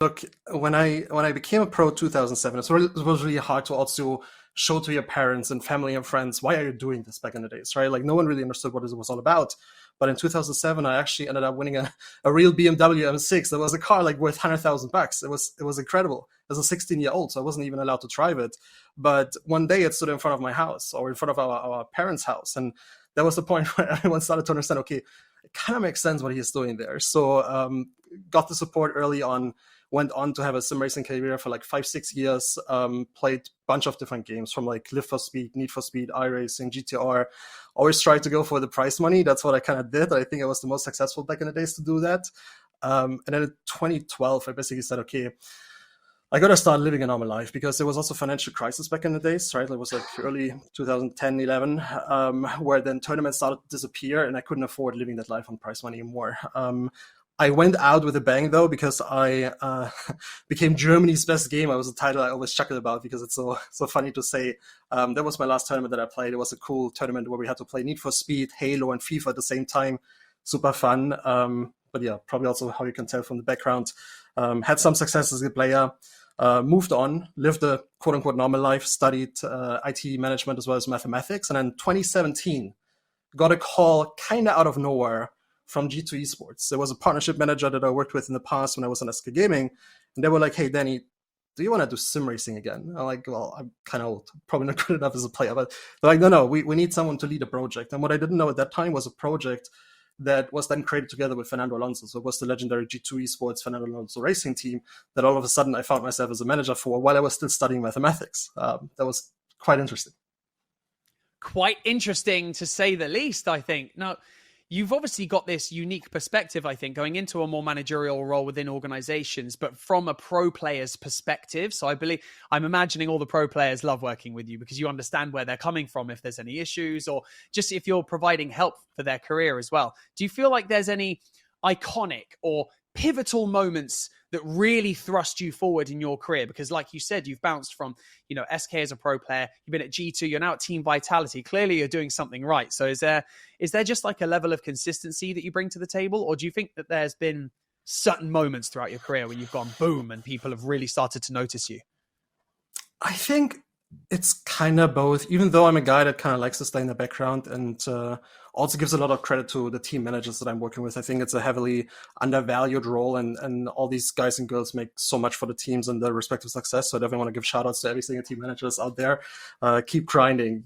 Look, when I became a pro 2007, it was really hard to also show to your parents and family and friends why are you doing this back in the days, right? Like no one really understood what it was all about. But in 2007, I actually ended up winning a real BMW M6. That was a car like worth $100,000. It was incredible. As a 16-year-old, so I wasn't even allowed to drive it. But one day it stood in front of my house or in front of our parents' house, and that was the point where everyone started to understand. Okay, it kind of makes sense what he's doing there. So got the support early on, went on to have a sim racing career for like 5-6 years, played a bunch of different games from like Live for Speed, Need for Speed, iRacing, GTR. Always tried to go for the prize money. That's what I kind of did. I think I was the most successful back in the days to do that. And then in 2012, I basically said, okay, I got to start living a normal life because there was also financial crisis back in the days, right? It was like early 2010, 11, where then tournaments started to disappear and I couldn't afford living that life on prize money anymore. I went out with a bang though because I became Germany's best gamer. It was a title I always chuckle about because it's so funny to say. That was my last tournament that I played. It was a cool tournament where we had to play Need for Speed, Halo, and FIFA at the same time. Super fun. But yeah, probably also how you can tell from the background. Had some success as a player. Moved on, lived a quote unquote normal life, studied IT management as well as mathematics. And then 2017, got a call kind of out of nowhere from G2 Esports. There was a partnership manager that I worked with in the past when I was in SK Gaming. And they were like, hey, Danny, do you want to do sim racing again? I'm like, well, I'm kind of old, probably not good enough as a player. But they're like, no, we need someone to lead a project. And what I didn't know at that time was a project that was then created together with Fernando Alonso. So it was the legendary G2 Esports Fernando Alonso racing team that all of a sudden I found myself as a manager for while I was still studying mathematics. That was quite interesting. Quite interesting to say the least, I think. Now, you've obviously got this unique perspective, I think, going into a more managerial role within organizations, but from a pro player's perspective. So I'm imagining all the pro players love working with you because you understand where they're coming from if there's any issues or just if you're providing help for their career as well. Do you feel like there's any iconic or pivotal moments that really thrust you forward in your career? Because like you said, you've bounced from, SK as a pro player, you've been at G2, you're now at Team Vitality. Clearly you're doing something right. So is there just like a level of consistency that you bring to the table? Or do you think that there's been certain moments throughout your career when you've gone boom and people have really started to notice you? I think it's kind of both, even though I'm a guy that kind of likes to stay in the background and also gives a lot of credit to the team managers that I'm working with. I think it's a heavily undervalued role, and all these guys and girls make so much for the teams and their respective success. So I definitely want to give shout outs to every single team managers out there. Keep grinding.